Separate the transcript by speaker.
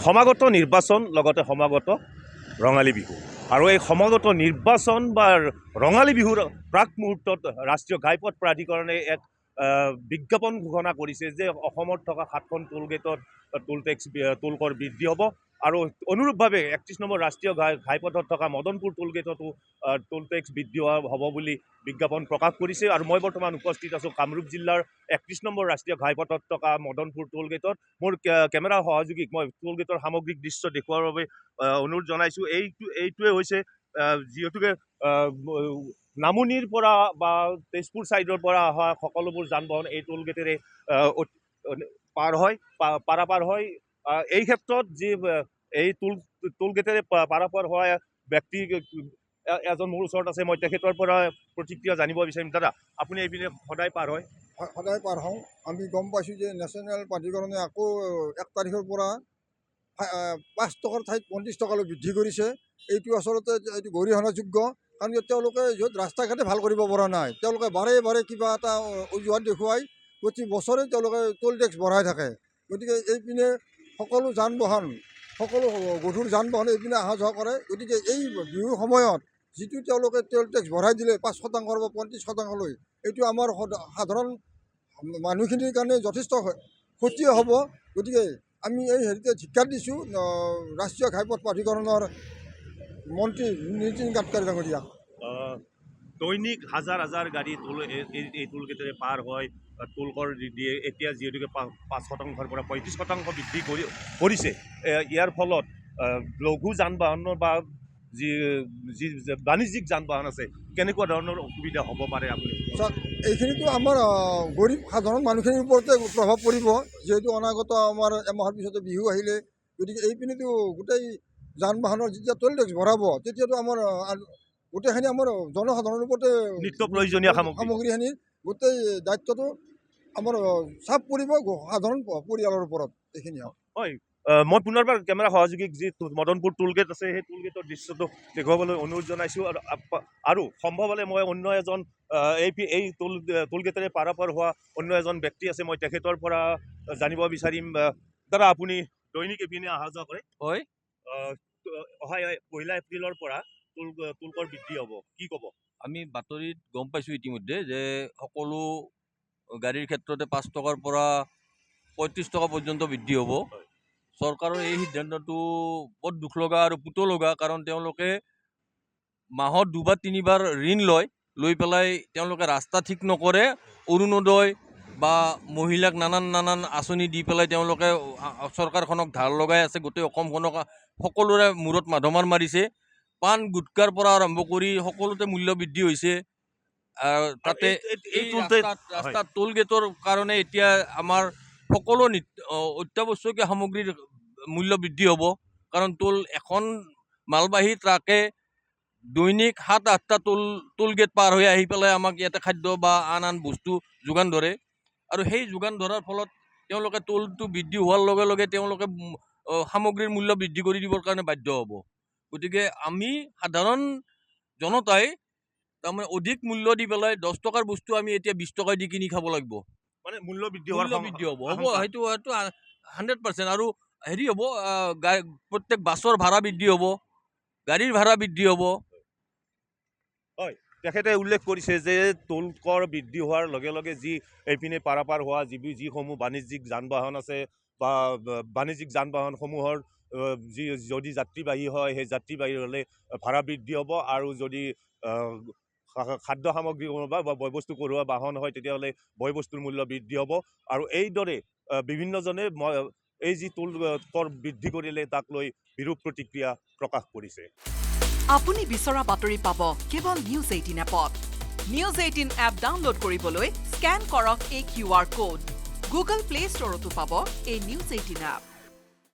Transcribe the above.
Speaker 1: সমাগত নিৰ্বাচন লগতে সমাগত ৰঙালী বিহু আৰু এই সমাগত নিৰ্বাচন বা ৰঙালী বিহুৰ প্ৰাক মুহূৰ্তত ৰাষ্ট্ৰীয় ঘাইপথ প্ৰাধিকৰণে এক বিজ্ঞাপন ঘোষণা কৰিছে যে অসমত থকা 7খন টোল গেটত টোল কৰ বৃদ্ধি হ'ব আৰু অনুৰূপভাৱে 31 নম্বৰ ৰাষ্ট্ৰীয় ঘাইপথত থকা মদনপুৰ টোল গেটতো টোল টেক্স বৃদ্ধি হ'ব বুলি বিজ্ঞাপন প্ৰকাশ কৰিছে আৰু মই বৰ্তমান উপস্থিত আছোঁ কামৰূপ জিলাৰ 31 নম্বৰ ৰাষ্ট্ৰীয় ঘাইপথত থকা মদনপুৰ টোল গেটত মোৰ কেমেৰা সহযোগীক মই টোল গেটৰ সামগ্ৰিক দৃশ্য দেখুৱাৰ বাবে অনুৰোধ জনাইছোঁ। এইটোৱে হৈছে যিহেতুকে নামনিৰ পৰা বা তেজপুৰ ছাইডৰ পৰা অহা সকলোবোৰ যান বাহন এই টোল গেটেৰে পাৰাপাৰ হয় এই ক্ষেত্ৰত যি এই টোল গেটেৰে পাৰাপাৰ হোৱা ব্যক্তি এজন মোৰ ওচৰত আছে, মই তেখেতৰ পৰা প্ৰতিক্ৰিয়া জানিব বিচাৰিম। দাদা, আপুনি এইপিনে সদায় পাৰ হয়?
Speaker 2: সদায় পাৰ হওঁ। আমি গম পাইছোঁ যে নেশ্যনেল প্ৰাধিকৰণে আকৌ 1 তাৰিখৰ পৰা 5 টকাৰ ঠাইত 35 টকালৈ বৃদ্ধি কৰিছে। এইটো আচলতে এইটো গৰিহণাযোগ্য, কাৰণ তেওঁলোকে য'ত ৰাস্তা ঘাটে ভাল কৰিব পৰা নাই, তেওঁলোকে বাৰে বাৰে কিবা এটা অজুহাত দেখুৱাই প্ৰতি বছৰে তেওঁলোকে টোল টেক্স বঢ়াই থাকে। গতিকে এইপিনে সকলো যান বাহন, সকলো গধুৰ যান বাহন এইপিনে অহা যোৱা কৰে। গতিকে এই বিহুৰ সময়ত যিটো তেওঁলোকে টোল টেক্স বঢ়াই দিলে 5% বা 35%লৈ, এইটো আমাৰ সাধাৰণ মানুহখিনিৰ কাৰণে যথেষ্ট ক্ষতি হ'ব। গতিকে আমি এই হেৰিতে ধিক্কাৰ দিছোঁ ৰাষ্ট্ৰীয় ঘাইপথ প্ৰাধিকৰণৰ মন্ত্ৰী নীতিন গাডকাৰী ডাঙৰীয়াক।
Speaker 1: দৈনিক হাজাৰ হাজাৰ গাড়ী এই টোল গেটেৰে পাৰ হয়, টোল কৰ দিয়ে। এতিয়া যিহেতুকে 5%ৰ পৰা 35% বৃদ্ধি কৰিছে, ইয়াৰ ফলত লঘু যান বাহনৰ বা যি বাণিজ্যিক যান বাহন আছে কেনেকুৱা ধৰণৰ অসুবিধা হ'ব পাৰে আপুনি?
Speaker 2: এইখিনিতো আমাৰ গৰীব সাধাৰণ মানুহখিনিৰ ওপৰতে প্ৰভাৱ পৰিব, যিহেতু অনাগত আমাৰ এমাহৰ পিছতে বিহু আহিলে। গতিকে এইপিনেতো গোটেই যান বাহনৰ যেতিয়া টোল টেক্স বঢ়াব, তেতিয়াতো আমাৰ গোটেইখিনি আমাৰ জনসাধাৰণৰ ওপৰতে
Speaker 1: নিত্য প্ৰয়োজনীয়
Speaker 2: সামগ্ৰীখিনিৰ গোটেই দায়িত্বটো আমাৰ চাপ পৰিব সাধাৰণ পৰিয়ালৰ ওপৰত। এইখিনি
Speaker 1: হয়। মই পুনৰবাৰ কেমেৰা সহযোগীক যি মদনপুৰ টোল গেট আছে সেই টোল গেটৰ দৃশ্যটো দেখুৱাবলৈ অনুৰোধ জনাইছোঁ আৰু সম্ভৱ হ'লে মই অন্য এজন এই টোল গেটেৰে পাৰাপাৰ হোৱা অন্য এজন ব্যক্তি আছে, মই তেখেতৰ পৰা জানিব বিচাৰিম। দাদা, আপুনি দৈনিক এইপিনে অহা যোৱা কৰে?
Speaker 3: হয়।
Speaker 1: অহা 1 এপ্ৰিলৰ পৰা টোল কৰ বৃদ্ধি হ'ব, কি ক'ব?
Speaker 3: আমি বাতৰিত গম পাইছোঁ ইতিমধ্যে যে সকলো গাড়ীৰ ক্ষেত্ৰতে 5 টকাৰ পৰা 35 টকা পৰ্যন্ত বৃদ্ধি হ'ব। চৰকাৰৰ এই সিদ্ধান্তটো বৰ দুখ লগা আৰু পুত লগা, কাৰণ তেওঁলোকে মাহত 2 বা 3 বাৰ ঋণ লৈ পেলাই তেওঁলোকে ৰাস্তা ঠিক নকৰে, অৰুণোদয় বা মহিলাক নানান আঁচনি দি পেলাই তেওঁলোকে চৰকাৰখনক ধাৰ লগাই আছে। গোটেই অসমখনক সকলোৰে মূৰত মাধমাৰ মাৰিছে। পাণ গুটকাৰ পৰা আৰম্ভ কৰি সকলোতে মূল্য বৃদ্ধি হৈছে। তাতে এই ৰাস্তাত টোল গেটৰ কাৰণে এতিয়া আমাৰ সকলো অত্যাৱশ্যকীয় সামগ্ৰীৰ মূল্য বৃদ্ধি হ'ব, কাৰণ এখন মালবাহী ট্ৰাকে দৈনিক 7-8টা টোল গেট পাৰ হৈ আহি পেলাই আমাক ইয়াতে খাদ্য বা আন বস্তু যোগান ধৰে। আৰু সেই যোগান ধৰাৰ ফলত তেওঁলোকে টোলটো বৃদ্ধি হোৱাৰ লগে লগে তেওঁলোকে সামগ্ৰীৰ মূল্য বৃদ্ধি কৰি দিবৰ কাৰণে বাধ্য হ'ব। গতিকে আমি সাধাৰণ জনতাই তাৰমানে অধিক মূল্য দি পেলাই 10 টকাৰ বস্তু আমি এতিয়া 20 টকা দি কিনি খাব লাগিব।
Speaker 1: মানে মূল্য বৃদ্ধি হ'ব
Speaker 3: সেইটো 100%। আৰু হেৰি হ'ব, প্ৰত্যেক বাছৰ ভাড়া বৃদ্ধি হ'ব, গাড়ীৰ ভাড়া বৃদ্ধি হ'ব।
Speaker 1: হয়, তেখেতে উল্লেখ কৰিছে যে টোল কৰ বৃদ্ধি হোৱাৰ লগে লগে যি এইপিনে পাৰাপাৰ হোৱা যিসমূহ বাণিজ্যিক যান বাহন আছে বা বাণিজ্যিক যান বাহনসমূহৰ যদি যাত্ৰীবাহী হয়, সেই যাত্ৰীবাহী হ'লে ভাড়া বৃদ্ধি হ'ব, আৰু যদি খাদ্য সামগ্ৰী বা বয়বস্তু কঢ়োৱা বাহন হয় তেতিয়াহ'লে বয়বস্তুৰ মূল্য বৃদ্ধি হ'ব। আৰু এইদৰে বিভিন্নজনে এই যি টোল কৰ বৃদ্ধি কৰিলে তাক লৈ বিৰূপ প্ৰতিক্ৰিয়া প্ৰকাশ কৰিছে।
Speaker 4: আপুনি বিচৰা বাতৰি পাব কেৱল নিউজ 18 এপত। নিউজ 18 এপ ডাউনলোড কৰিবলৈ স্কেন কৰক এই QR কোড। গুগল প্লে ষ্টৰতো পাব এই নিউজ 18 এপ।